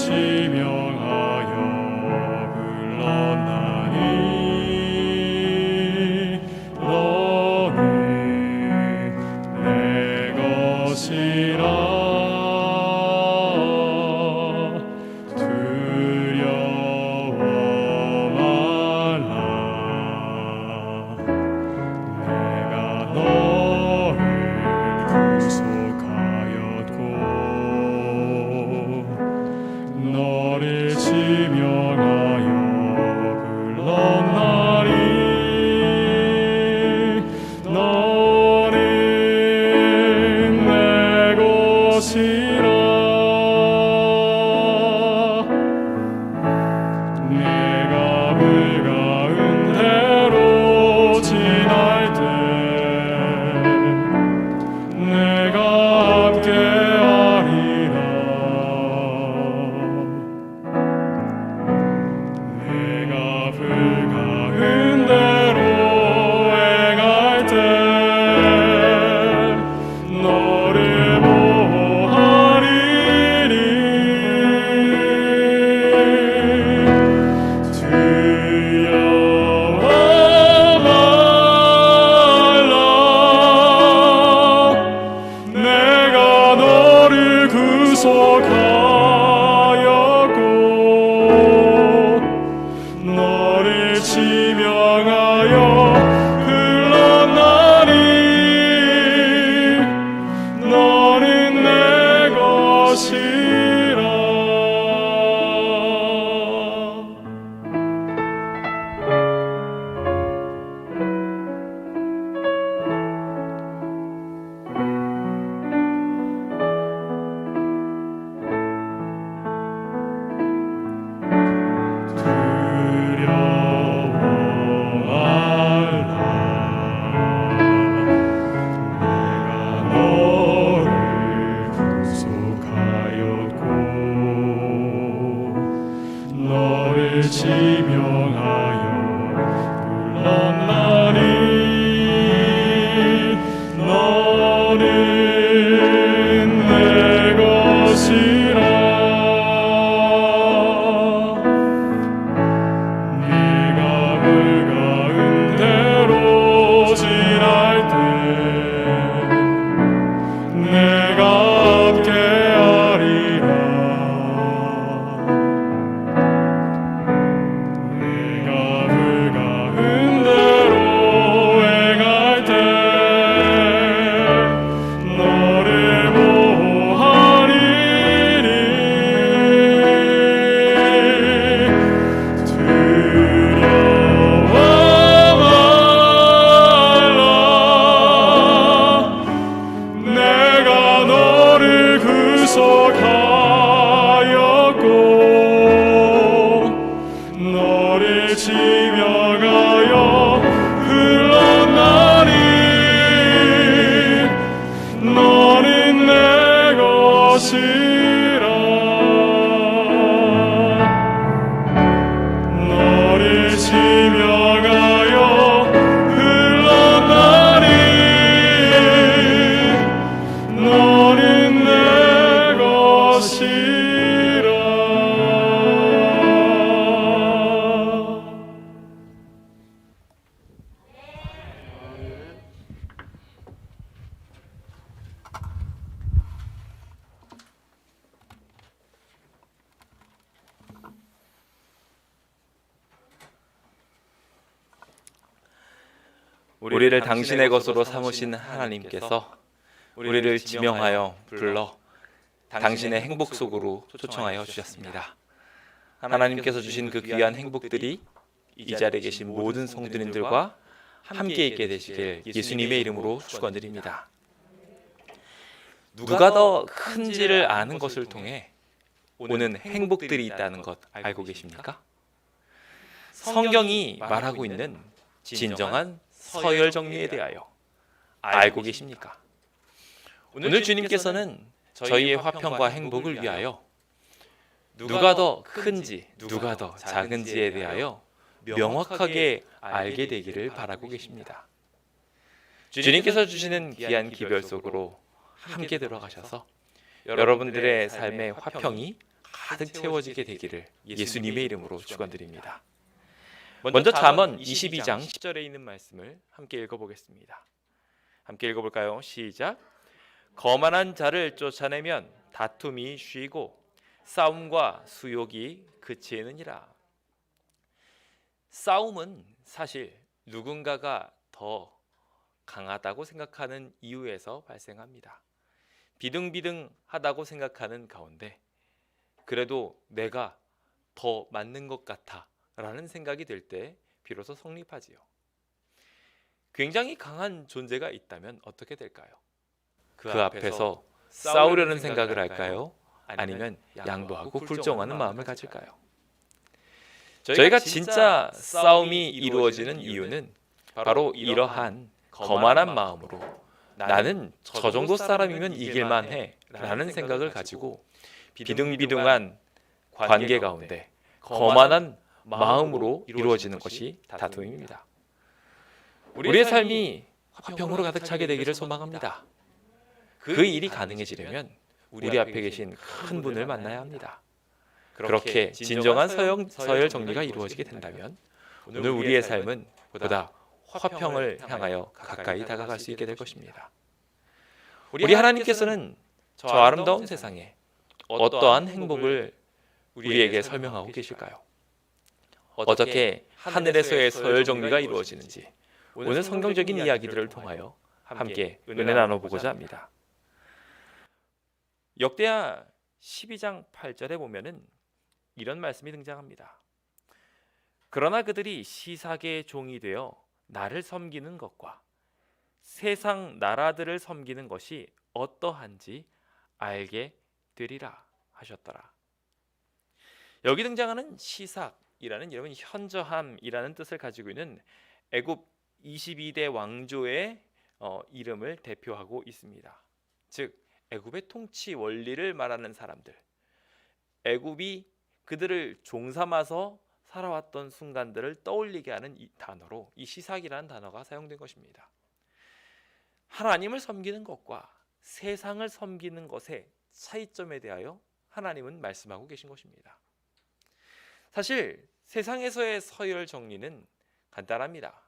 지명하여 불렀나니 너는 내 것이라 두려워 말라. 내가 너를 구속하였고 너를 지명하여 불렀나니 너는 내 것이라. 내가 불가운 대로 지날 때 내가 함께하리라. 내가 불가운 대로 행할 때 너를 보호하리니 두려워 말라. 내가 너를 구속하였고 너를 지명하여 불렀나니 너는 내 것이라. 두려워 말라. 내가 너를 구속하였고 너를 지명하여 불렀나니 너는 내 것이라. 네가 불가운 대로 지날 때 내가 함께하리라. 내가 불가운 대로 행할 때 너를 보호하리니 두려워 말라. 내가 너를 구속하였고 너를 지명하여 불렀나니 너는 내 것이라. 너를 지명하여 불렀나니 너는 내 것이라. 우리를 당신의 것으로 삼으신 하나님께서 우리를 지명하여 불러 당신의 행복 속으로 초청하여 주셨습니다. 하나님께서 주신 그 귀한 행복들이 이 자리에 계신 모든 성도님들과 함께 있게 되시길 예수님의 이름으로 축원드립니다. 누가 더 큰지를 아는 것을 통해 오는 행복들이 있다는 것 알고 계십니까? 성경이 말하고 있는 진정한 서열 정리에 대하여 알고 계십니까? 오늘 주님께서는 저희의 화평과 행복을 위하여 누가 더 큰지 누가 더 작은지에 대하여 명확하게 알게 되기를 바라고 계십니다. 주님께서 주시는 귀한 기별 속으로 함께 들어가셔서 여러분들의 삶의 화평이 가득 채워지게 되기를 예수님의 이름으로 축원드립니다. 먼저 잠언 22장 10절에 있는 말씀을 함께 읽어보겠습니다. 함께 읽어볼까요? 시작. 거만한 자를 쫓아내면 다툼이 쉬고 싸움과 수욕이 그치느니라. 싸움은 사실 누군가가 더 강하다고 생각하는 이유에서 발생합니다. 비등비등하다고 생각하는 가운데 그래도 내가 더 맞는 것 같아 라는 생각이 들 때 비로소 성립하지요. 굉장히 강한 존재가 있다면 어떻게 될까요? 그 앞에서 싸우려는 생각을 할까요? 아니면 양보하고 굴종하는 마음을 가질까요? 저희가 진짜 싸움이 이루어지는 이유는 바로 이러한 거만한 마음으로 나는 저 정도 사람이면 이길만 해 라는 생각을 가지고 비등비등한 관계 가운데 거만한 마음으로 이루어지는 것이 다툼입니다. 우리의 삶이 화평으로 가득 차게 되기를 소망합니다. 그 일이 가능해지려면 우리 앞에 계신 큰 분을 만나야 합니다. 그렇게 진정한 서열 정리가 이루어지게 된다면 오늘 우리의 삶은 보다 화평을 향하여 가까이 다가갈 수 있게 될 것입니다. 우리 하나님께서는 저 아름다운 세상에 어떠한 행복을 우리에게 설명하고 계실까요? 어떻게 하늘에서의 서열 정리가 이루어지는지 오늘 성경적인 이야기들을 통하여 함께 은혜 나눠보고자 합니다. 역대하 12장 8절에 보면은 이런 말씀이 등장합니다. 그러나 그들이 시삭의 종이 되어 나를 섬기는 것과 세상 나라들을 섬기는 것이 어떠한지 알게 되리라 하셨더라. 여기 등장하는 시삭이라는 이름은 현저함이라는 뜻을 가지고 있는 애굽 22대 왕조의 이름을 대표하고 있습니다. 즉 애굽의 통치 원리를 말하는 사람들, 애굽이 그들을 종삼아서 살아왔던 순간들을 떠올리게 하는 이 단어로 이 시삭이라는 단어가 사용된 것입니다. 하나님을 섬기는 것과 세상을 섬기는 것의 차이점에 대하여 하나님은 말씀하고 계신 것입니다. 사실 세상에서의 서열 정리는 간단합니다.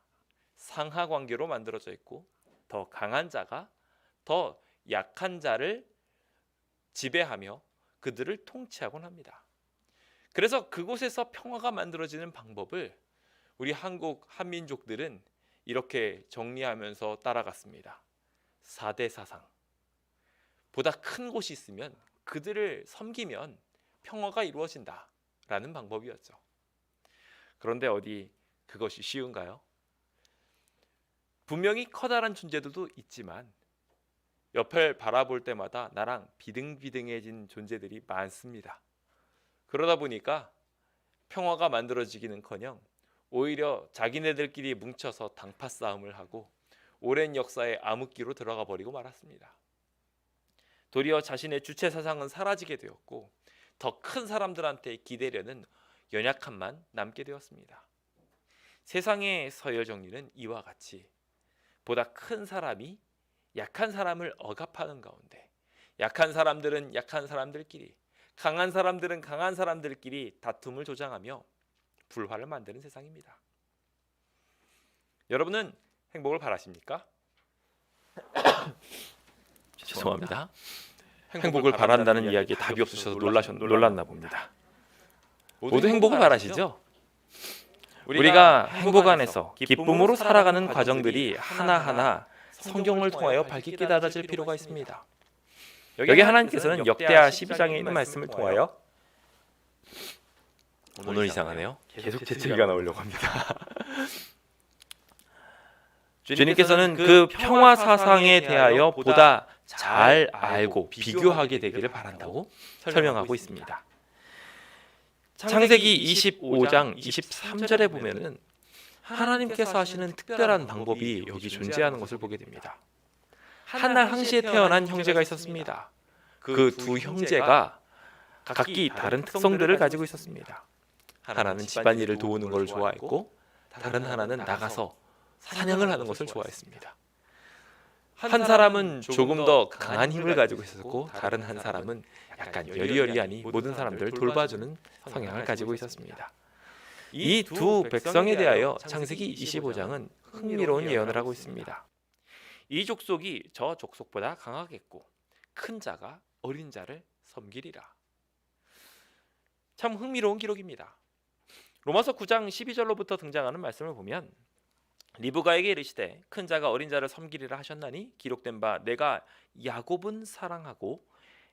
상하 관계로 만들어져 있고 더 강한 자가 더 약한 자를 지배하며 그들을 통치하곤 합니다. 그래서 그곳에서 평화가 만들어지는 방법을 우리 한국 한민족들은 이렇게 정리하면서 따라갔습니다. 4대 사상. 보다 큰 곳이 있으면 그들을 섬기면 평화가 이루어진다라는 방법이었죠. 그런데 어디 그것이 쉬운가요? 분명히 커다란 존재들도 있지만 옆을 바라볼 때마다 나랑 비등비등해진 존재들이 많습니다. 그러다 보니까 평화가 만들어지기는커녕 오히려 자기네들끼리 뭉쳐서 당파 싸움을 하고 오랜 역사의 암흑기로 들어가 버리고 말았습니다. 도리어 자신의 주체 사상은 사라지게 되었고 더 큰 사람들한테 기대려는 연약함만 남게 되었습니다. 세상의 서열 정리는 이와 같이 보다 큰 사람이 약한 사람을 억압하는 가운데 약한 사람들은 약한 사람들끼리, 강한 사람들은 강한 사람들끼리 다툼을 조장하며 불화를 만드는 세상입니다. 여러분은 행복을 바라십니까? 죄송합니다. 행복을 바란다는 이야기에 답이 없으셔서 놀랐나 봅니다. 모두 행복을 바라시죠? 우리가 행복 안에서 기쁨으로 살아가는 과정들이 하나하나 성경을 통하여 밝게 깨달아질 필요가 있습니다. 여기 하나님께서는 역대하 12장에 있는 말씀을 통하여 오늘 이상하네요. 계속 재채기가 나오려고 합니다. 주님께서는 그 평화 사상에 대하여 보다 잘 알고 비교하게 되기를 바란다고 설명하고 있습니다. 창세기 25장 23절에 보면은 하나님께서 하시는 특별한 방법이 여기 존재하는 것을 보게 됩니다. 한날 항시에 태어난 형제가 있었습니다. 그 두 형제가 각기 다른 특성들을 가지고 있었습니다. 하나는 집안일을 도우는 것을 좋아했고 다른 하나는 나가서 사냥을 하는 것을 좋아했습니다. 한 사람은 조금 더 강한 힘을 가지고 있었고 다른 한 사람은 약간 여리여리하니 모든 사람들을 돌봐주는 성향을 가지고 있었습니다. 이 두 백성에 대하여 창세기 25장은 흥미로운 예언을 하고 있습니다. 이 족속이 저 족속보다 강하겠고 큰 자가 어린 자를 섬기리라. 참 흥미로운 기록입니다. 로마서 9장 12절로부터 등장하는 말씀을 보면 리브가에게 이르시되 큰 자가 어린 자를 섬기리라 하셨나니 기록된 바 내가 야곱은 사랑하고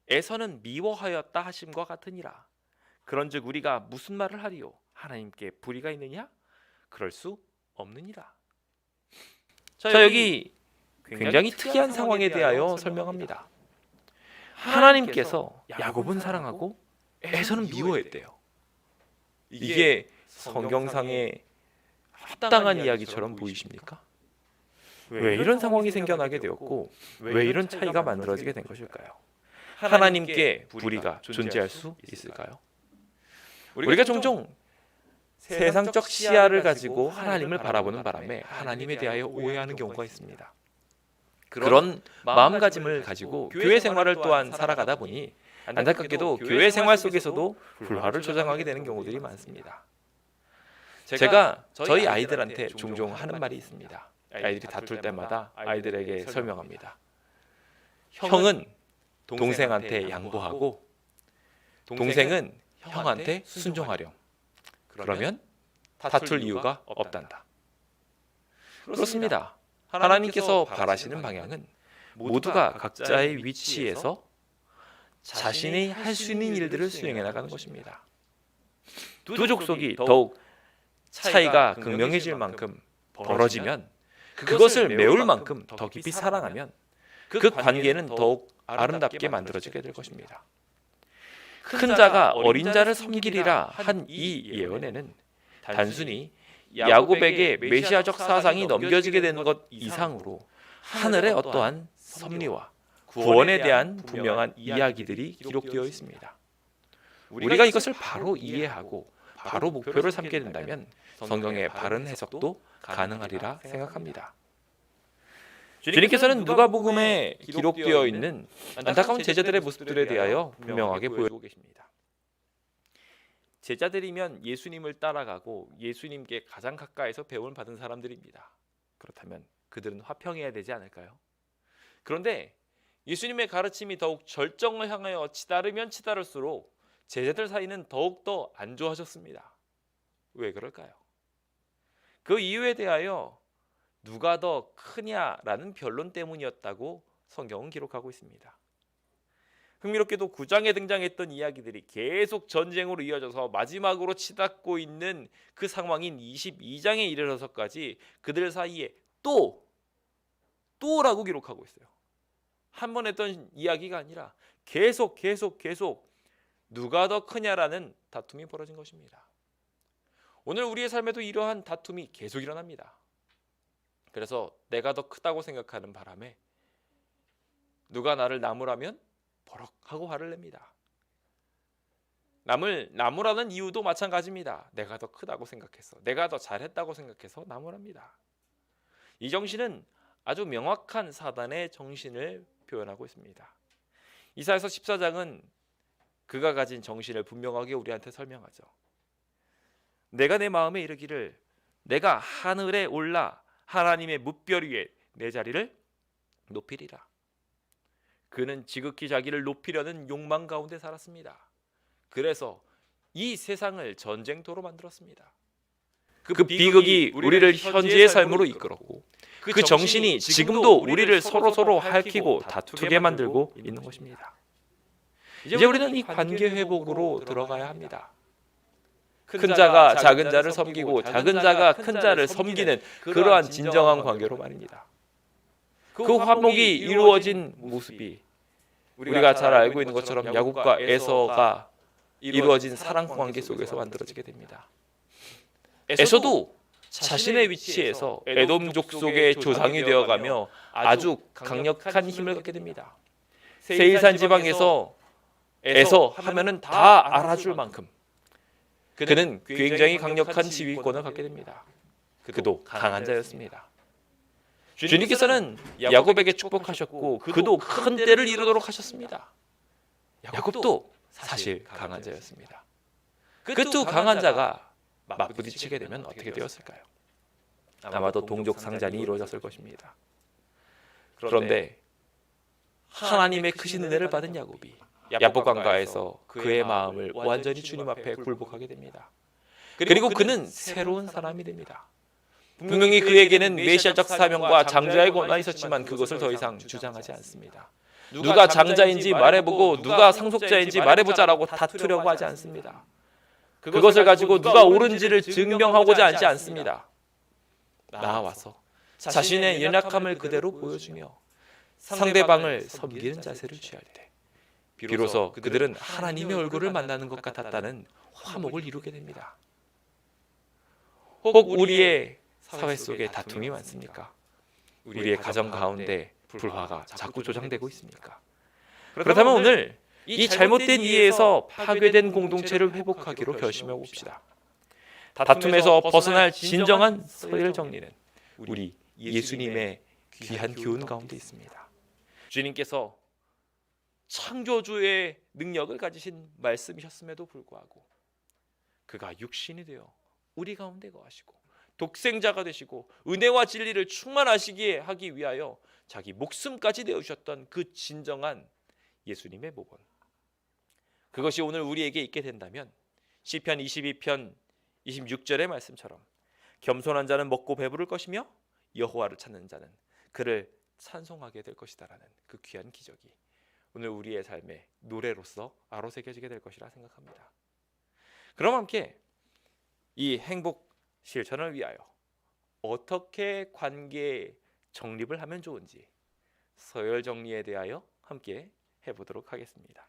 에서는 미워하였다 하심과 같으니라. 그런즉 우리가 무슨 말을 하리요? 하나님께 불의가 있느냐? 그럴 수 없느니라. 자, 여기 굉장히 특이한 상황에 대하여 설명합니다. 하나님께서 야곱은 사랑하고 에서는 미워했대요. 이게 성경상의 합당한 이야기처럼 보이십니까? 왜 이런 상황이 생겨나게 되었고 왜 이런 차이가 만들어지게 된 것일까요? 하나님께 불의가 존재할 수 있을까요? 우리가 종종 세상적 시야를 가지고 하나님을 바라보는 바람에 하나님에 대하여 오해하는 경우가 있습니다. 그런 마음가짐을 가지고 교회 생활을 또한 살아가다 보니 안타깝게도 교회 생활 속에서도 불화를 조장하게 되는 경우들이 많습니다. 제가 저희 아이들한테 종종 하는 말이 있습니다. 아이들이 다툴 때마다 아이들에게 설명합니다. 형은 동생한테 양보하고 동생은 형한테 순종하렴. 그러면 다툴 이유가 없단다. 그렇습니다. 하나님께서 바라시는 방향은 모두가 각자의 위치에서 자신이 할 수 있는 일들을 수행해 나가는 것입니다. 두 족속이 더욱 차이가 극명해질 만큼 벌어지면 그것을 메울 만큼 더 깊이 사랑하면 그 관계는 더욱 아름답게 만들어지게 될 것입니다. 큰 자가 어린 자를 섬기리라 한 이 예언에는 단순히 야곱에게 메시아적 사상이 넘겨지게 되는 것 이상으로 하늘의 어떠한 섭리와 구원에 대한 분명한 이야기들이 기록되어 있습니다. 우리가 이것을 바로 이해하고 바로 목표를 삼게 된다면 성경의 바른 해석도 가능하리라 생각합니다. 주님께서는 누가복음에 기록되어 있는 안타까운 제자들의 모습들에 대하여 분명하게 보여주고 계십니다. 제자들이면 예수님을 따라가고 예수님께 가장 가까이서 배움을 받은 사람들입니다. 그렇다면 그들은 화평해야 되지 않을까요? 그런데 예수님의 가르침이 더욱 절정을 향하여 치달으면 치달을수록 제자들 사이는 더욱더 안 좋아졌습니다. 왜 그럴까요? 그 이유에 대하여 누가 더 크냐라는 변론 때문이었다고 성경은 기록하고 있습니다. 흥미롭게도 9장에 등장했던 이야기들이 계속 전쟁으로 이어져서 마지막으로 치닫고 있는 그 상황인 22장에 이르러서까지 그들 사이에 또라고 기록하고 있어요. 한 번 했던 이야기가 아니라 계속 누가 더 크냐라는 다툼이 벌어진 것입니다. 오늘 우리의 삶에도 이러한 다툼이 계속 일어납니다. 그래서 내가 더 크다고 생각하는 바람에 누가 나를 나무라면 버럭하고 화를 냅니다. 남을 나무라는 이유도 마찬가지입니다. 내가 더 크다고 생각해서, 내가 더 잘했다고 생각해서 나무랍니다. 이 정신은 아주 명확한 사단의 정신을 표현하고 있습니다. 이사야서 14장은 그가 가진 정신을 분명하게 우리한테 설명하죠. 내가 내 마음에 이르기를 내가 하늘에 올라 하나님의 뭇별 위에 내 자리를 높이리라. 그는 지극히 자기를 높이려는 욕망 가운데 살았습니다. 그래서 이 세상을 전쟁터로 만들었습니다. 그 비극이 우리를 현재의 삶으로 이끌었고 그 정신이 지금도 우리를 서로 핥히고 다투게 만들고 있는 것입니다. 이제 우리는 이 관계 회복으로 들어가야 합니다. 큰 자가 작은 자를 섬기고 작은 자가 큰 자를 섬기는 그러한 진정한 관계로 말입니다. 그 화목이 이루어진 모습이 우리가 잘 알고 있는 것처럼 야곱과 에서가 이루어진 사랑 관계 속에서 만들어지게 됩니다. 에서도 자신의 위치에서 에돔 족속의 조상이 되어가며 아주 강력한 힘을 갖게 됩니다. 세일산 지방에서 에서 하면은 다 알아줄 만큼 그는 굉장히 강력한 지휘권을 갖게 됩니다. 그도 강한 자였습니다. 주님께서는 야곱에게 축복하셨고 그도 큰 때를 이루도록 하셨습니다. 야곱도 사실 강한 자였습니다. 그 두 강한 자가 맞부딪히게 되면 어떻게 되었을까요? 아마도 동족 상잔이 이루어졌을 것입니다. 그런데 하나님의 크신 은혜를 받은 야곱이 야복강가에서 그의 마음을 완전히 주님 앞에 굴복하게 됩니다. 그리고 그는 새로운 사람이 됩니다. 분명히 그에게는 메시아적 사명과 장자의 권한이 있었지만 그것을 더 이상 주장하지 않습니다. 누가 장자인지 말해보고 누가 상속자인지 말해보자라고 다투려고 하지 않습니다. 그것을 가지고 누가 옳은지를 증명하고자 하지 않습니다. 나와서 자신의 연약함을 그대로 보여주며 상대방을 섬기는 자세를 취할 때 비로소 그들은 하나님의 얼굴을 만나는 것 같았다는 화목을 이루게 됩니다. 혹 우리의 사회 속에 다툼이 많습니까? 우리의 가정 가운데 불화가 자꾸 조장되고 있습니까? 그렇다면 오늘 이 잘못된 이해에서 파괴된 공동체를 회복하기로 결심해 봅시다. 다툼에서 벗어날 진정한 서열 정리는 우리 예수님의 귀한 교훈 가운데 있습니다. 주님께서 창조주의 능력을 가지신 말씀이셨음에도 불구하고 그가 육신이 되어 우리 가운데 거하시고 독생자가 되시고 은혜와 진리를 충만하시게 하기 위하여 자기 목숨까지 내어주셨던 그 진정한 예수님의 모범, 그것이 오늘 우리에게 있게 된다면 시편 22편 26절의 말씀처럼 겸손한 자는 먹고 배부를 것이며 여호와를 찾는 자는 그를 찬송하게 될 것이다라는 그 귀한 기적이 오늘 우리의 삶의 노래로서 아로새겨지게 될 것이라 생각합니다. 그럼 함께 이 행복 실천을 위하여 어떻게 관계 정립을 하면 좋은지 서열 정리에 대하여 함께 해보도록 하겠습니다.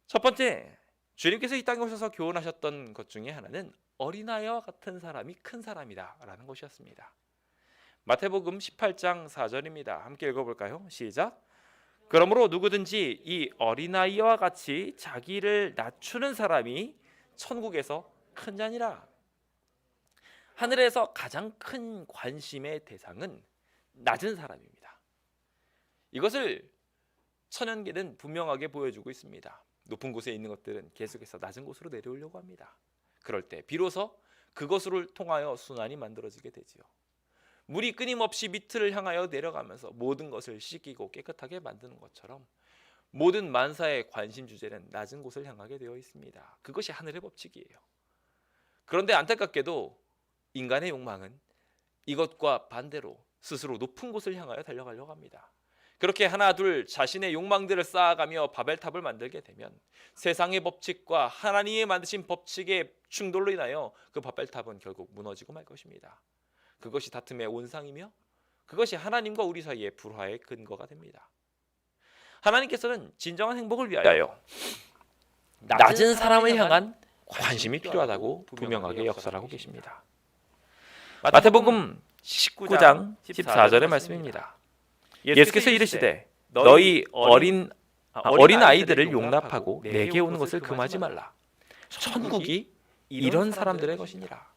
첫 번째, 주님께서 이 땅에 오셔서 교훈하셨던 것 중에 하나는 어린아이와 같은 사람이 큰 사람이다 라는 것이었습니다. 마태복음 18장 4절입니다. 함께 읽어볼까요? 시작. 그러므로 누구든지 이 어린아이와 같이 자기를 낮추는 사람이 천국에서 큰 자니라. 하늘에서 가장 큰 관심의 대상은 낮은 사람입니다. 이것을 천연계는 분명하게 보여주고 있습니다. 높은 곳에 있는 것들은 계속해서 낮은 곳으로 내려오려고 합니다. 그럴 때 비로소 그것을 통하여 순환이 만들어지게 되지요. 물이 끊임없이 밑을 향하여 내려가면서 모든 것을 씻기고 깨끗하게 만드는 것처럼 모든 만사의 관심 주제는 낮은 곳을 향하게 되어 있습니다. 그것이 하늘의 법칙이에요. 그런데 안타깝게도 인간의 욕망은 이것과 반대로 스스로 높은 곳을 향하여 달려가려고 합니다. 그렇게 하나 둘 자신의 욕망들을 쌓아가며 바벨탑을 만들게 되면 세상의 법칙과 하나님이 만드신 법칙의 충돌로 인하여 그 바벨탑은 결국 무너지고 말 것입니다. 그것이 다툼의 온상이며 그것이 하나님과 우리 사이의 불화의 근거가 됩니다. 하나님께서는 진정한 행복을 위하여 낮은 사람을 향한 관심이 필요하다고 분명하게 역설하고 계십니다. 마태복음 19장 14절의 말씀입니다. 예수께서 이르시되 너희 어린 아이들을 용납하고 내게 오는 것을 금하지 말라. 천국이 이런 사람들의 것이니라.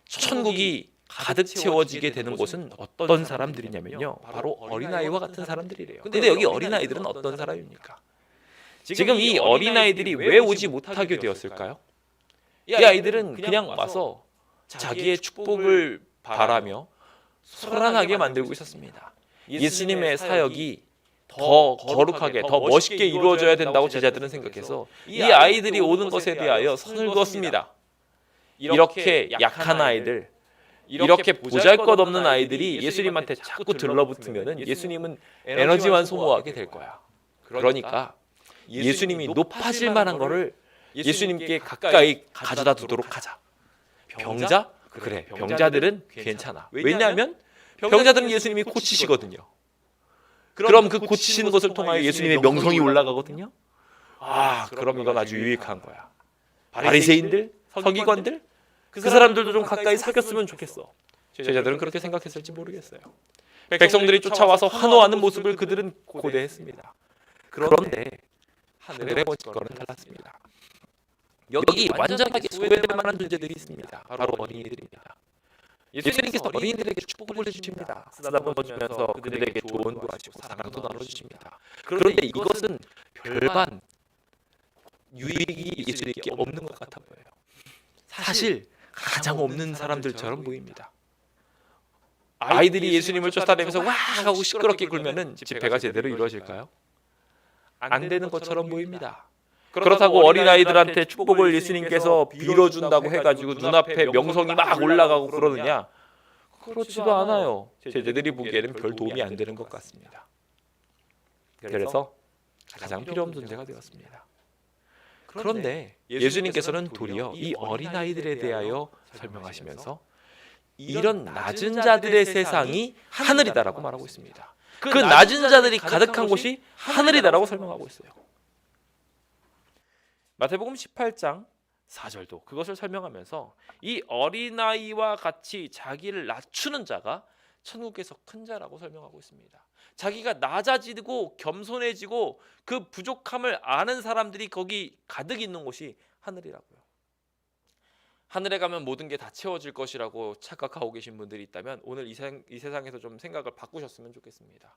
천국이 가득 채워지게 되는 곳은 어떤 사람들이냐면요, 바로 어린아이와 같은 사람들이래요. 근데 여기 어린아이들은 어떤 사람입니까? 지금 이 어린아이들이 왜 오지 못하게 되었을까요? 이 아이들은 그냥 와서 자기의 축복을 바라며 소란하게 만들고 있었습니다. 예수님의 사역이 더 거룩하게, 더 멋있게 이루어져야 된다고 제자들은 생각해서 이 아이들이 오는 것에 대하여 선을 그었습니다. 이렇게 약한 아이들, 이렇게 보잘것없는 아이들이 예수님한테 자꾸 들러붙으면 예수님은 에너지만 소모하게 될 거야. 그러니까 예수님이 높아질 만한 거를 예수님께 가까이 가져다 두도록 하자. 병자? 그래, 병자들은 괜찮아. 왜냐하면 병자들은 예수님이 고치시거든요. 그럼 그 고치시는 것을 통하여 예수님의 명성이 올라가거든요. 그럼 이건 아주 유익한 거야. 바리새인들, 서기관들, 그 사람들도 좀 가까이 사귀었으면 좋겠어. 제자들은 그렇게 생각했을지 모르겠어요. 백성들이 쫓아와서 환호하는 모습을 그들은 고대했습니다. 그런데 하늘의 법칙과는 달랐습니다. 여기 완전하게 소외될 만한 존재들이 있습니다. 바로 어린이들입니다. 예수님께서 어린이들에게 축복을 해주십니다. 쓰다듬어 주면서 그들에게 조언도 하시고 사랑도 나눠주십니다. 그런데 이것은 별반 유익이 예수님께 없는 것 같아 보여요. 사실 가장 없는 사람들처럼 보입니다. 아이들이 예수님을 쫓아다니면서 와 하고 시끄럽게 굴면은 집회가 제대로 이루어질까요? 안 되는 것처럼 보입니다. 그렇다고 어린아이들한테 축복을 예수님께서 빌어준다고 해가지고 눈앞에 명성이 막 올라가고 그러느냐? 그렇지도 않아요. 제자들이 보기에는 별 도움이 안 되는 것 같습니다. 그래서 가장 필요 없는 존재가 되었습니다. 그런데 예수님께서는 도리어 이 어린아이들에 대하여 설명하시면서 이런 낮은 자들의 세상이 하늘이다라고 말하고 있습니다. 그 낮은 자들이 가득한 곳이 하늘이다라고 설명하고 있어요. 마태복음 18장 4절도 그것을 설명하면서 이 어린아이와 같이 자기를 낮추는 자가 천국에서 큰 자라고 설명하고 있습니다. 자기가 낮아지고 겸손해지고 그 부족함을 아는 사람들이 거기 가득 있는 곳이 하늘이라고요. 하늘에 가면 모든 게 다 채워질 것이라고 착각하고 계신 분들이 있다면 오늘 이 세상에서 좀 생각을 바꾸셨으면 좋겠습니다.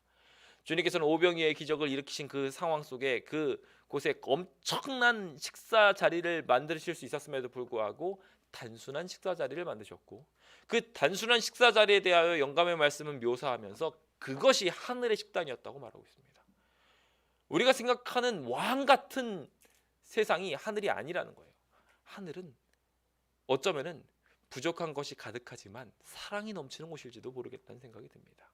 주님께서는 오병이의 기적을 일으키신 그 상황 속에 그곳에 엄청난 식사 자리를 만드실 수 있었음에도 불구하고 단순한 식사 자리를 만드셨고 그 단순한 식사 자리에 대하여 영감의 말씀을 묘사하면서 그것이 하늘의 식단이었다고 말하고 있습니다. 우리가 생각하는 왕 같은 세상이 하늘이 아니라는 거예요. 하늘은 어쩌면은 부족한 것이 가득하지만 사랑이 넘치는 곳일지도 모르겠다는 생각이 듭니다.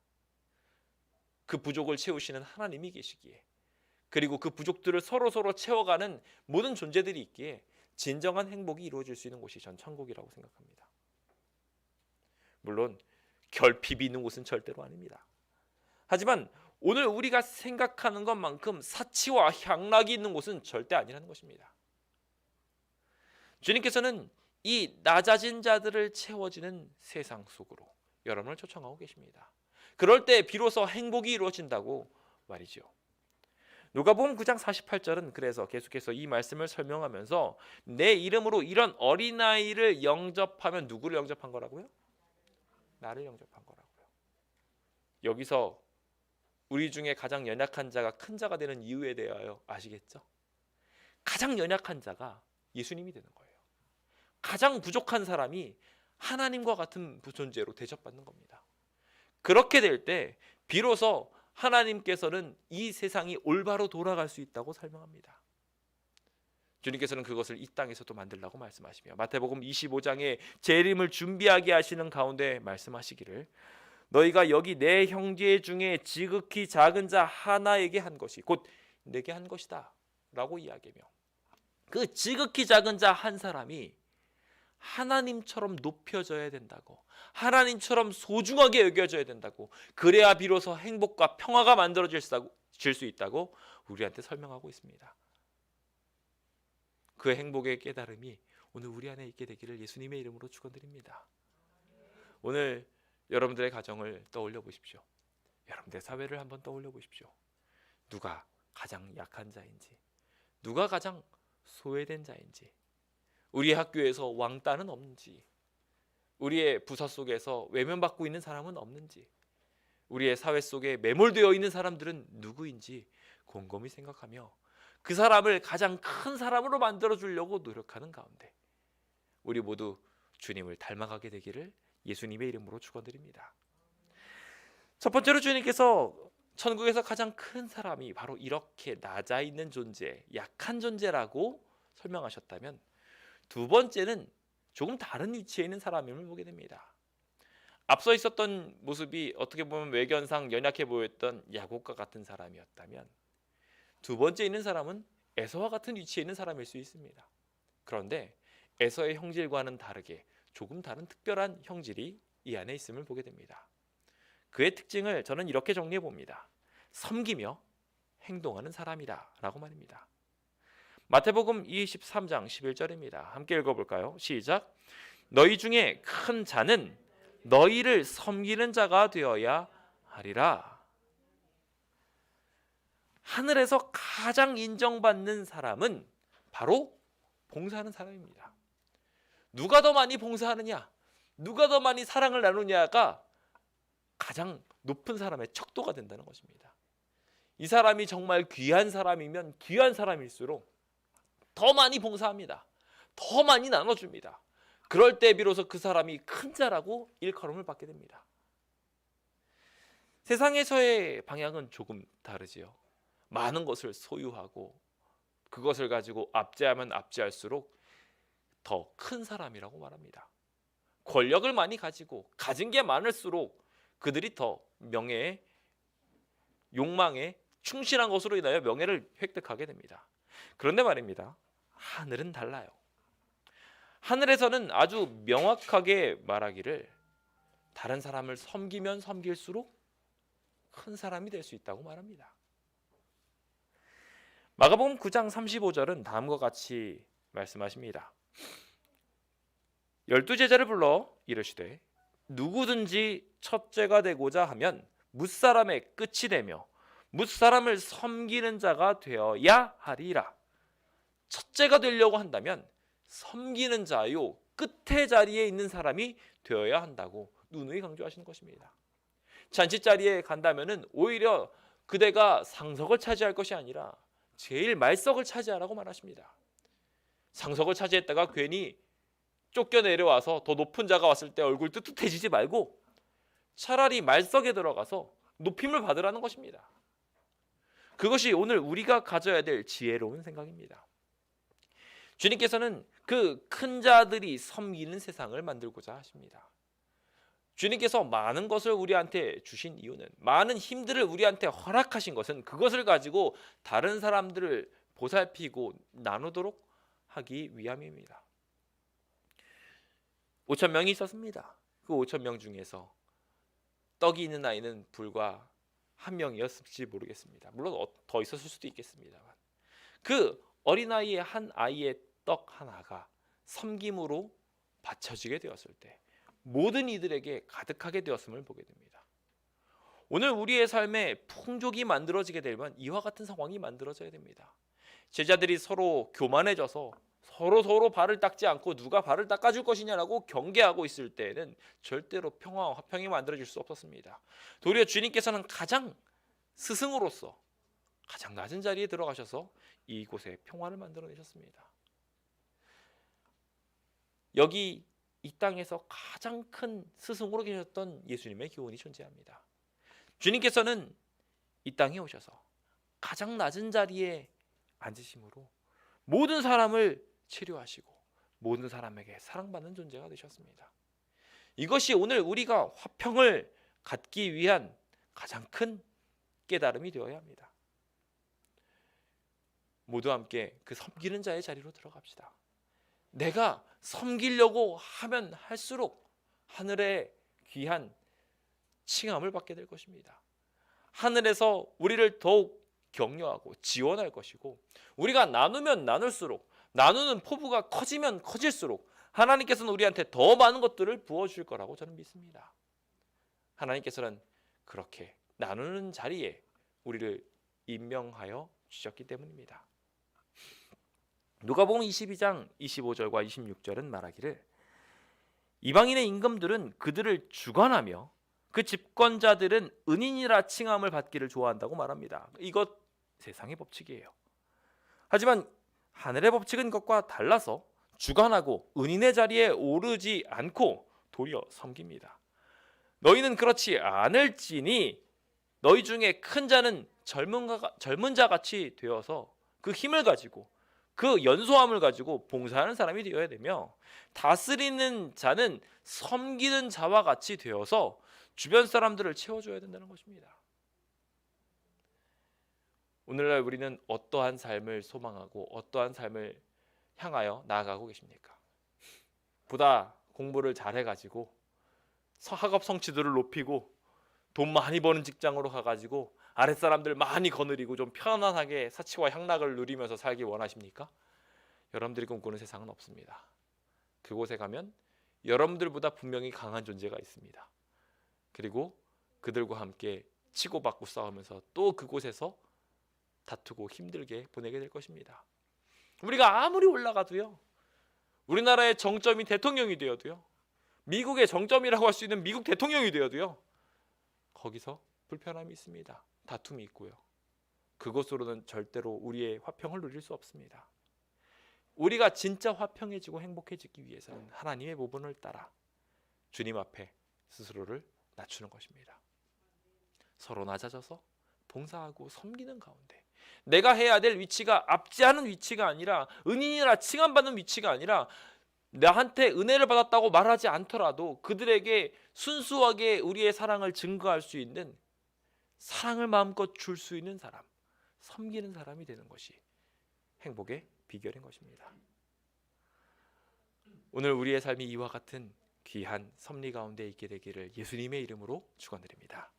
그 부족을 채우시는 하나님이 계시기에 그리고 그 부족들을 서로 채워가는 모든 존재들이 있기에 진정한 행복이 이루어질 수 있는 곳이 전 천국이라고 생각합니다. 물론 결핍이 있는 곳은 절대로 아닙니다. 하지만 오늘 우리가 생각하는 것만큼 사치와 향락이 있는 곳은 절대 아니라는 것입니다. 주님께서는 이 낮아진 자들을 채워지는 세상 속으로 여러분을 초청하고 계십니다. 그럴 때 비로소 행복이 이루어진다고 말이죠. 누가복음 9장 48절은 그래서 계속해서 이 말씀을 설명하면서 내 이름으로 이런 어린아이를 영접하면 누구를 영접한 거라고요? 나를 영접한 거라고요. 여기서 우리 중에 가장 연약한 자가 큰 자가 되는 이유에 대하여 아시겠죠? 가장 연약한 자가 예수님이 되는 거예요. 가장 부족한 사람이 하나님과 같은 존재로 대접받는 겁니다. 그렇게 될 때 비로소 하나님께서는 이 세상이 올바로 돌아갈 수 있다고 설명합니다. 주님께서는 그것을 이 땅에서도 만들라고 말씀하시며 마태복음 25장에 재림을 준비하게 하시는 가운데 말씀하시기를 너희가 여기 내 형제 중에 지극히 작은 자 하나에게 한 것이 곧 내게 한 것이다 라고 이야기하며 그 지극히 작은 자 한 사람이 하나님처럼 높여져야 된다고 하나님처럼 소중하게 여겨져야 된다고 그래야 비로소 행복과 평화가 만들어질 수 있다고 우리한테 설명하고 있습니다. 그 행복의 깨달음이 오늘 우리 안에 있게 되기를 예수님의 이름으로 축원드립니다. 오늘 여러분들의 가정을 떠올려 보십시오. 여러분들의 사회를 한번 떠올려 보십시오. 누가 가장 약한 자인지 누가 가장 소외된 자인지 우리 학교에서 왕따는 없는지 우리의 부서 속에서 외면받고 있는 사람은 없는지 우리의 사회 속에 매몰되어 있는 사람들은 누구인지 곰곰이 생각하며 그 사람을 가장 큰 사람으로 만들어 주려고 노력하는 가운데 우리 모두 주님을 닮아가게 되기를 예수님의 이름으로 축원드립니다. 첫 번째로 주님께서 천국에서 가장 큰 사람이 바로 이렇게 낮아 있는 존재, 약한 존재라고 설명하셨다면 두 번째는 조금 다른 위치에 있는 사람임을 보게 됩니다. 앞서 있었던 모습이 어떻게 보면 외견상 연약해 보였던 야곱과 같은 사람이었다면 두 번째 있는 사람은 에서와 같은 위치에 있는 사람일 수 있습니다. 그런데 에서의 형질과는 다르게 조금 다른 특별한 형질이 이 안에 있음을 보게 됩니다. 그의 특징을 저는 이렇게 정리해 봅니다. 섬기며 행동하는 사람이다 라고 말입니다. 마태복음 23장 11절입니다. 함께 읽어볼까요? 시작. 너희 중에 큰 자는 너희를 섬기는 자가 되어야 하리라. 하늘에서 가장 인정받는 사람은 바로 봉사하는 사람입니다. 누가 더 많이 봉사하느냐? 누가 더 많이 사랑을 나누냐가 가장 높은 사람의 척도가 된다는 것입니다. 이 사람이 정말 귀한 사람이면 귀한 사람일수록 더 많이 봉사합니다. 더 많이 나눠줍니다. 그럴 때 비로소 그 사람이 큰 자라고 일컬음을 받게 됩니다. 세상에서의 방향은 조금 다르지요. 많은 것을 소유하고 그것을 가지고 압제하면 압제할수록 더 큰 사람이라고 말합니다. 권력을 많이 가지고 가진 게 많을수록 그들이 더 명예에, 욕망에 충실한 것으로 인하여 명예를 획득하게 됩니다. 그런데 말입니다. 하늘은 달라요. 하늘에서는 아주 명확하게 말하기를 다른 사람을 섬기면 섬길수록 큰 사람이 될 수 있다고 말합니다. 마가복음 9장 35절은 다음과 같이 말씀하십니다. 12제자를 불러 이르시되 누구든지 첫째가 되고자 하면 뭇사람의 끝이 되며 뭇사람을 섬기는 자가 되어야 하리라. 첫째가 되려고 한다면 섬기는 자요 끝의 자리에 있는 사람이 되어야 한다고 누누이 강조하시는 것입니다. 잔치 자리에 간다면은 오히려 그대가 상석을 차지할 것이 아니라 제일 말석을 차지하라고 말하십니다. 상석을 차지했다가 괜히 쫓겨 내려와서 더 높은 자가 왔을 때 얼굴 뜨뜻해지지 말고 차라리 말석에 들어가서 높임을 받으라는 것입니다. 그것이 오늘 우리가 가져야 될 지혜로운 생각입니다. 주님께서는 그 큰 자들이 섬기는 세상을 만들고자 하십니다. 주님께서 많은 것을 우리한테 주신 이유는, 많은 힘들을 우리한테 허락하신 것은 그것을 가지고 다른 사람들을 보살피고 나누도록 하기 위함입니다. 5,000명이 있었습니다. 그 5,000명 중에서 떡이 있는 아이는 불과 1명이었을지 모르겠습니다. 물론 더 있었을 수도 있겠습니다만, 그 어린아이의 한 아이의 떡 하나가 섬김으로 바쳐지게 되었을 때 모든 이들에게 가득하게 되었음을 보게 됩니다. 오늘 우리의 삶에 풍족이 만들어지게 되면 이와 같은 상황이 만들어져야 됩니다. 제자들이 서로 교만해져서 서로 발을 닦지 않고 누가 발을 닦아줄 것이냐라고 경계하고 있을 때에는 절대로 평화와 화평이 만들어질 수 없었습니다. 도리어 주님께서는 가장 스승으로서 가장 낮은 자리에 들어가셔서 이곳에 평화를 만들어내셨습니다. 여기 이 땅에서 가장 큰 스승으로 계셨던 예수님의 교훈이 존재합니다. 주님께서는 이 땅에 오셔서 가장 낮은 자리에 앉으심으로 모든 사람을 치료하시고 모든 사람에게 사랑받는 존재가 되셨습니다. 이것이 오늘 우리가 화평을 갖기 위한 가장 큰 깨달음이 되어야 합니다. 모두 함께 그 섬기는 자의 자리로 들어갑시다. 내가 섬기려고 하면 할수록 하늘의 귀한 칭함을 받게 될 것입니다. 하늘에서 우리를 더욱 격려하고 지원할 것이고, 우리가 나누면 나눌수록, 나누는 포부가 커지면 커질수록 하나님께서는 우리한테 더 많은 것들을 부어주실 거라고 저는 믿습니다. 하나님께서는 그렇게 나누는 자리에 우리를 임명하여 주셨기 때문입니다. 누가복음 22장 25절과 26절은 말하기를 이방인의 임금들은 그들을 주관하며 그 집권자들은 은인이라 칭함을 받기를 좋아한다고 말합니다. 이것 세상의 법칙이에요. 하지만 하늘의 법칙은 이것과 달라서 주관하고 은인의 자리에 오르지 않고 도리어 섬깁니다. 너희는 그렇지 않을지니 너희 중에 큰 자는 젊은 자같이 되어서 그 힘을 가지고 그 연소함을 가지고 봉사하는 사람이 되어야 되며, 다스리는 자는 섬기는 자와 같이 되어서 주변 사람들을 채워줘야 된다는 것입니다. 오늘날 우리는 어떠한 삶을 소망하고 어떠한 삶을 향하여 나아가고 계십니까? 보다 공부를 잘해가지고 학업 성취도를 높이고 돈 많이 버는 직장으로 가가지고 아랫사람들 많이 거느리고 좀 편안하게 사치와 향락을 누리면서 살기 원하십니까? 여러분들이 꿈꾸는 세상은 없습니다. 그곳에 가면 여러분들보다 분명히 강한 존재가 있습니다. 그리고 그들과 함께 치고받고 싸우면서 또 그곳에서 다투고 힘들게 보내게 될 것입니다. 우리가 아무리 올라가도요, 우리나라의 정점이 대통령이 되어도요, 미국의 정점이라고 할 수 있는 미국 대통령이 되어도요, 거기서 불편함이 있습니다. 다툼이 있고요. 그것으로는 절대로 우리의 화평을 누릴 수 없습니다. 우리가 진짜 화평해지고 행복해지기 위해서는 하나님의 모본을 따라 주님 앞에 스스로를 낮추는 것입니다. 서로 낮아져서 봉사하고 섬기는 가운데 내가 해야 될 위치가 압제하는 위치가 아니라, 은인이라 칭함받는 위치가 아니라, 나한테 은혜를 받았다고 말하지 않더라도 그들에게 순수하게 우리의 사랑을 증거할 수 있는, 사랑을 마음껏 줄 수 있는 사람, 섬기는 사람이 되는 것이 행복의 비결인 것입니다. 오늘 우리의 삶이 이와 같은 귀한 섭리 가운데 있게 되기를 예수님의 이름으로 축원드립니다.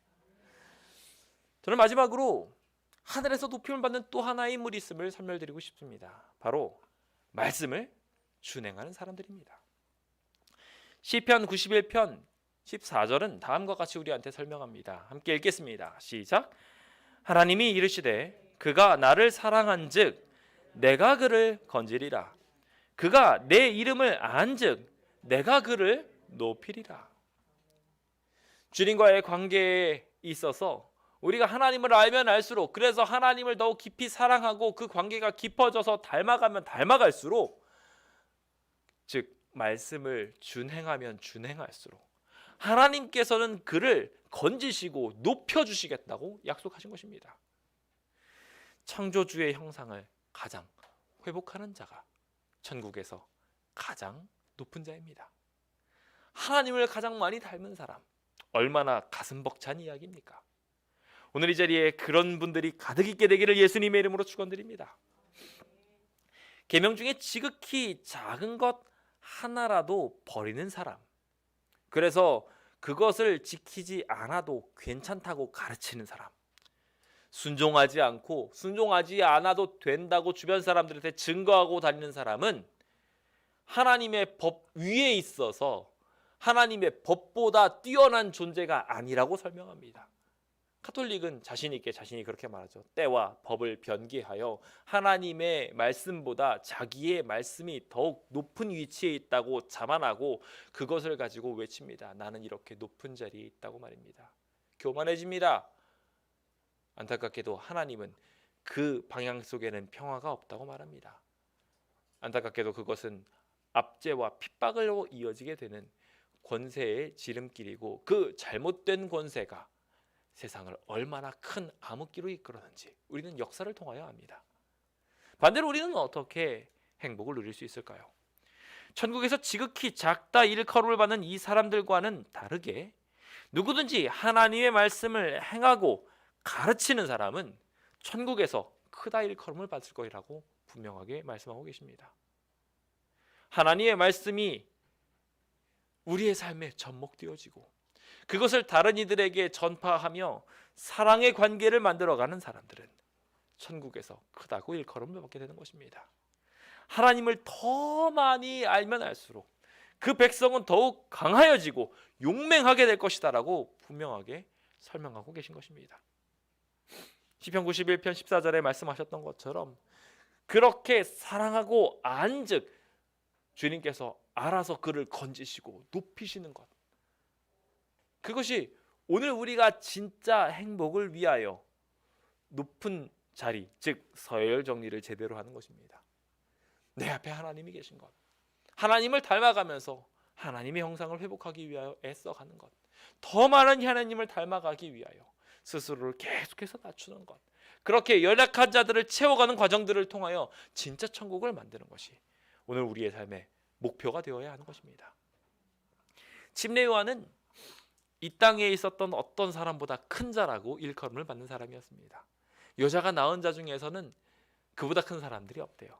저는 마지막으로 하늘에서 높임을 받는 또 하나의 인물이 있음을 설명드리고 싶습니다. 바로 말씀을 준행하는 사람들입니다. 시편 91편 14절은 다음과 같이 우리한테 설명합니다. 함께 읽겠습니다. 시작. 하나님이 이르시되 그가 나를 사랑한즉 내가 그를 건지리라. 그가 내 이름을 안즉 내가 그를 높이리라. 주님과의 관계에 있어서 우리가 하나님을 알면 알수록, 그래서 하나님을 더욱 깊이 사랑하고 그 관계가 깊어져서 닮아가면 닮아갈수록, 즉 말씀을 준행하면 준행할수록 하나님께서는 그를 건지시고 높여주시겠다고 약속하신 것입니다. 창조주의 형상을 가장 회복하는 자가 천국에서 가장 높은 자입니다. 하나님을 가장 많이 닮은 사람, 얼마나 가슴 벅찬 이야기입니까? 오늘 이 자리에 그런 분들이 가득 있게 되기를 예수님의 이름으로 축원드립니다. 계명 중에 지극히 작은 것 하나라도 버리는 사람, 그래서 그것을 지키지 않아도 괜찮다고 가르치는 사람, 순종하지 않고 순종하지 않아도 된다고 주변 사람들한테 증거하고 다니는 사람은 하나님의 법 위에 있어서 하나님의 법보다 뛰어난 존재가 아니라고 설명합니다. 카톨릭은 자신 있게 자신이 그렇게 말하죠. 때와 법을 변기하여 하나님의 말씀보다 자기의 말씀이 더욱 높은 위치에 있다고 자만하고 그것을 가지고 외칩니다. 나는 이렇게 높은 자리에 있다고 말입니다. 교만해집니다. 안타깝게도 하나님은 그 방향 속에는 평화가 없다고 말합니다. 안타깝게도 그것은 압제와 핍박으로 이어지게 되는 권세의 지름길이고, 그 잘못된 권세가 세상을 얼마나 큰 암흑기로 이끌었는지 우리는 역사를 통하여 압니다. 반대로 우리는 어떻게 행복을 누릴 수 있을까요? 천국에서 지극히 작다 일컬음을 받는 이 사람들과는 다르게 누구든지 하나님의 말씀을 행하고 가르치는 사람은 천국에서 크다 일컬음을 받을 것이라고 분명하게 말씀하고 계십니다. 하나님의 말씀이 우리의 삶에 접목되어지고 그것을 다른 이들에게 전파하며 사랑의 관계를 만들어가는 사람들은 천국에서 크다고 일컬음을 받게 되는 것입니다. 하나님을 더 많이 알면 알수록 그 백성은 더욱 강하여지고 용맹하게 될 것이다라고 분명하게 설명하고 계신 것입니다. 시편 91편 14절에 말씀하셨던 것처럼 그렇게 사랑하고 안즉 주님께서 알아서 그를 건지시고 높이시는 것, 그것이 오늘 우리가 진짜 행복을 위하여 높은 자리, 즉 서열 정리를 제대로 하는 것입니다. 내 앞에 하나님이 계신 것, 하나님을 닮아가면서 하나님의 형상을 회복하기 위하여 애써가는 것, 더 많은 하나님을 닮아가기 위하여 스스로를 계속해서 낮추는 것, 그렇게 연약한 자들을 채워가는 과정들을 통하여 진짜 천국을 만드는 것이 오늘 우리의 삶의 목표가 되어야 하는 것입니다. 침례 요한은 이 땅에 있었던 어떤 사람보다 큰 자라고 일컬음을 받는 사람이었습니다. 여자가 낳은 자 중에서는 그보다 큰 사람들이 없대요.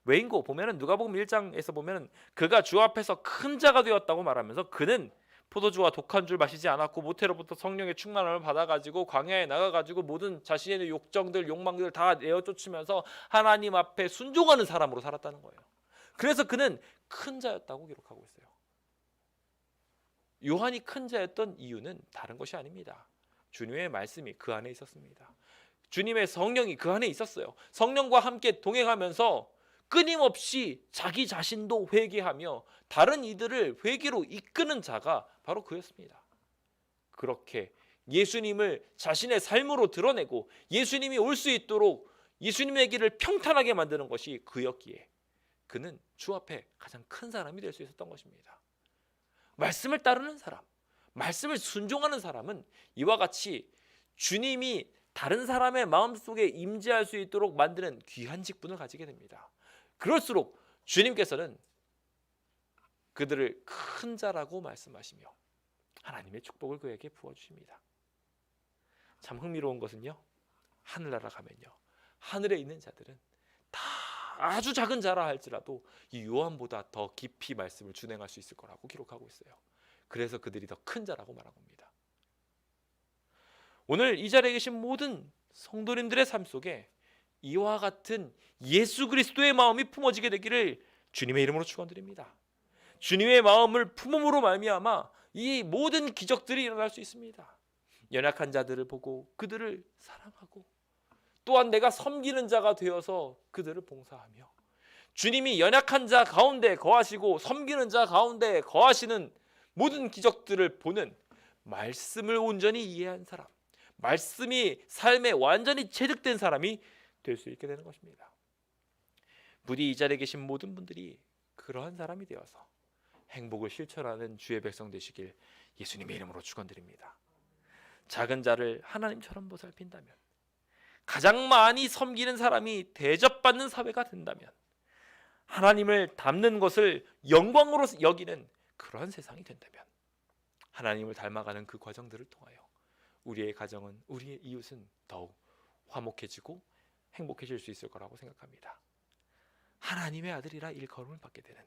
왜인고 보면은 누가복음 1장에서 보면은 그가 주 앞에서 큰 자가 되었다고 말하면서 그는 포도주와 독한 줄 마시지 않았고 모태로부터 성령의 충만함을 받아가지고 광야에 나가가지고 모든 자신의 욕정들 욕망들 다 내어쫓으면서 하나님 앞에 순종하는 사람으로 살았다는 거예요. 그래서 그는 큰 자였다고 기록하고 있어요. 요한이 큰 자였던 이유는 다른 것이 아닙니다. 주님의 말씀이 그 안에 있었습니다. 주님의 성령이 그 안에 있었어요. 성령과 함께 동행하면서 끊임없이 자기 자신도 회개하며 다른 이들을 회개로 이끄는 자가 바로 그였습니다. 그렇게 예수님을 자신의 삶으로 드러내고 예수님이 올 수 있도록 예수님의 길을 평탄하게 만드는 것이 그였기에 그는 주 앞에 가장 큰 사람이 될 수 있었던 것입니다. 말씀을 따르는 사람, 말씀을 순종하는 사람은 이와 같이 주님이 다른 사람의 마음속에 임재할 수 있도록 만드는 귀한 직분을 가지게 됩니다. 그럴수록 주님께서는 그들을 큰 자라고 말씀하시며 하나님의 축복을 그에게 부어주십니다. 참 흥미로운 것은요, 하늘나라 가면요, 하늘에 있는 자들은 다 아주 작은 자라 할지라도 이 요한보다 더 깊이 말씀을 준행할 수 있을 거라고 기록하고 있어요. 그래서 그들이 더 큰 자라고 말한 겁니다. 오늘 이 자리에 계신 모든 성도님들의 삶 속에 이와 같은 예수 그리스도의 마음이 품어지게 되기를 주님의 이름으로 축원드립니다. 주님의 마음을 품음으로 말미암아 이 모든 기적들이 일어날 수 있습니다. 연약한 자들을 보고 그들을 사랑하고 또한 내가 섬기는 자가 되어서 그들을 봉사하며 주님이 연약한 자 가운데 거하시고 섬기는 자 가운데 거하시는 모든 기적들을 보는 말씀을 온전히 이해한 사람, 말씀이 삶에 완전히 체득된 사람이 될 수 있게 되는 것입니다. 부디 이 자리에 계신 모든 분들이 그러한 사람이 되어서 행복을 실천하는 주의 백성 되시길 예수님의 이름으로 축원드립니다. 작은 자를 하나님처럼 보살핀다면, 가장 많이 섬기는 사람이 대접받는 사회가 된다면, 하나님을 닮는 것을 영광으로 여기는 그런 세상이 된다면, 하나님을 닮아가는 그 과정들을 통하여 우리의 가정은, 우리의 이웃은 더욱 화목해지고 행복해질 수 있을 거라고 생각합니다. 하나님의 아들이라 일컬음을 받게 되는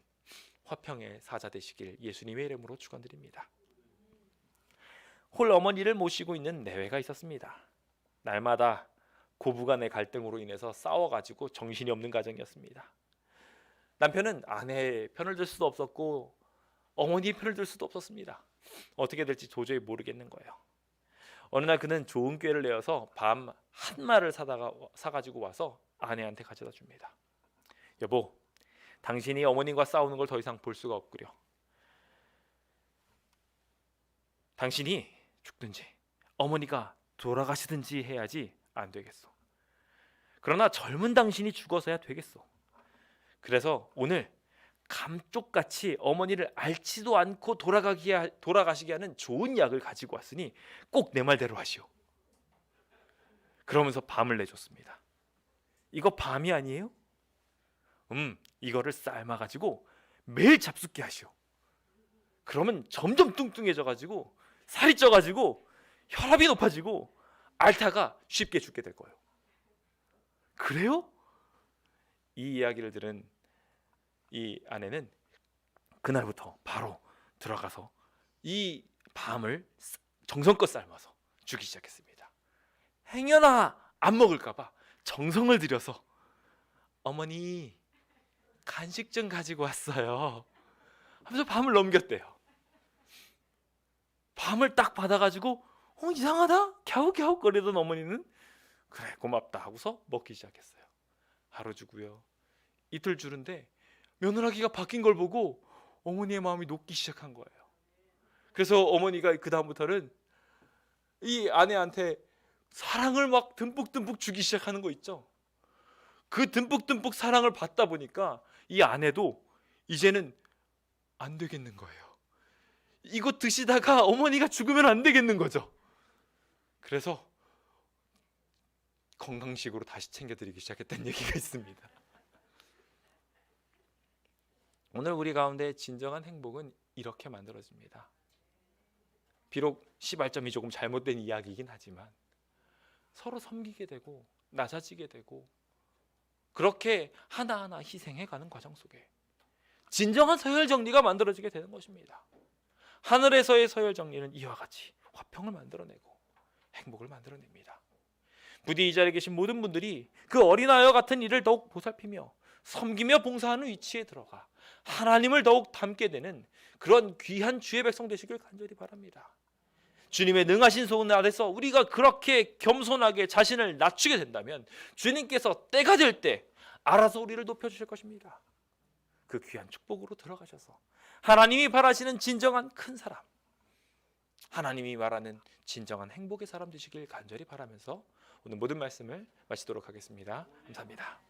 화평의 사자 되시길 예수님의 이름으로 축원드립니다. 홀 어머니를 모시고 있는 내외가 있었습니다. 날마다 고부간의 갈등으로 인해서 싸워가지고 정신이 없는 가정이었습니다. 남편은 아내의 편을 들 수도 없었고 어머니의 편을 들 수도 없었습니다. 어떻게 될지 도저히 모르겠는 거예요. 어느 날 그는 좋은 꾀를 내어서 밤 한 마를 사가지고 와서 아내한테 가져다 줍니다. 여보, 당신이 어머님과 싸우는 걸 더 이상 볼 수가 없구려. 당신이 죽든지 어머니가 돌아가시든지 해야지 안 되겠어. 그러나 젊은 당신이 죽어서야 되겠어. 그래서 오늘 감쪽같이 어머니를 앓지도 않고 돌아가시게 하는 좋은 약을 가지고 왔으니 꼭 내 말대로 하시오. 그러면서 밤을 내줬습니다. 이거 밤이 아니에요? 이거를 삶아가지고 매일 잡숫게 하시오. 그러면 점점 뚱뚱해져가지고 살이 쪄가지고 혈압이 높아지고 앓다가 쉽게 죽게 될 거예요. 그래요? 이 이야기를 들은 이 아내는 그날부터 바로 들어가서 이 밤을 정성껏 삶아서 주기 시작했습니다. 행여나 안 먹을까봐 정성을 들여서 어머니 간식 좀 가지고 왔어요 하면서 밤을 넘겼대요. 밤을 딱 받아가지고 이상하다 갸우갸우 거리던 어머니는 그래 고맙다 하고서 먹기 시작했어요. 하루 주고요, 이틀 주는데 며느라기가 바뀐 걸 보고 어머니의 마음이 녹기 시작한 거예요. 그래서 어머니가 그 다음부터는 이 아내한테 사랑을 막 듬뿍듬뿍 주기 시작하는 거 있죠. 그 듬뿍듬뿍 사랑을 받다 보니까 이 아내도 이제는 안 되겠는 거예요. 이거 드시다가 어머니가 죽으면 안 되겠는 거죠. 그래서 건강식으로 다시 챙겨드리기 시작했다는 얘기가 있습니다. 오늘 우리 가운데 진정한 행복은 이렇게 만들어집니다. 비록 시발점이 조금 잘못된 이야기이긴 하지만 서로 섬기게 되고 낮아지게 되고 그렇게 하나하나 희생해가는 과정 속에 진정한 서열 정리가 만들어지게 되는 것입니다. 하늘에서의 서열 정리는 이와 같이 화평을 만들어내고 행복을 만들어냅니다. 부디 이 자리에 계신 모든 분들이 그 어린아이와 같은 일을 더욱 보살피며 섬기며 봉사하는 위치에 들어가 하나님을 더욱 닮게 되는 그런 귀한 주의 백성 되시길 간절히 바랍니다. 주님의 능하신 손 아래서 우리가 그렇게 겸손하게 자신을 낮추게 된다면 주님께서 때가 될 때 알아서 우리를 높여주실 것입니다. 그 귀한 축복으로 들어가셔서 하나님이 바라시는 진정한 큰 사람, 하나님이 말하는 진정한 행복의 사람 되시길 간절히 바라면서 오늘 모든 말씀을 마치도록 하겠습니다. 감사합니다.